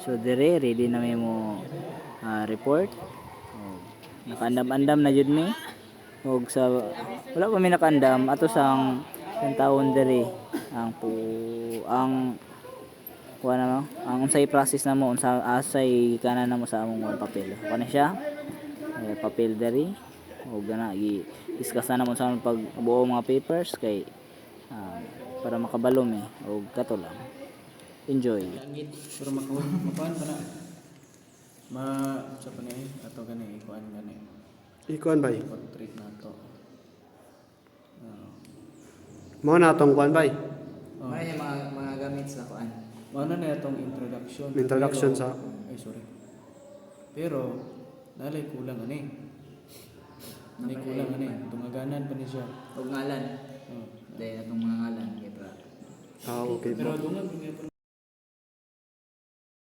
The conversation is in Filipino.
So dire ready na may mo report. Oh, nakaandam-andam na jud mi. Og sa wala pa mi nakaandam ato sang taon dire ang kuha na mo ang unsay process na mo unsa asay kana na mo sa among mga papel. Kuha siya papel diri og gana i-discuss na mo sa pagbuo mga papers kay para makabalo mi og kato lang. Enjoy. Pero makuhan pa na. Sa pa ni ato gani ikuan gani. Ikuan bay. Pag-treat na to. Mao na tong kuan bay. Ano yung mga gamit sa kuan? Ano na itong introduction? Introduction Pero, sa sorry. Pero nalay kulang ani. Nalay kulang ani. Tungaganan pa ni siya. Og ngalan. Oh. Dahil atong mga ngalan kay pra. okay Pero po. dungan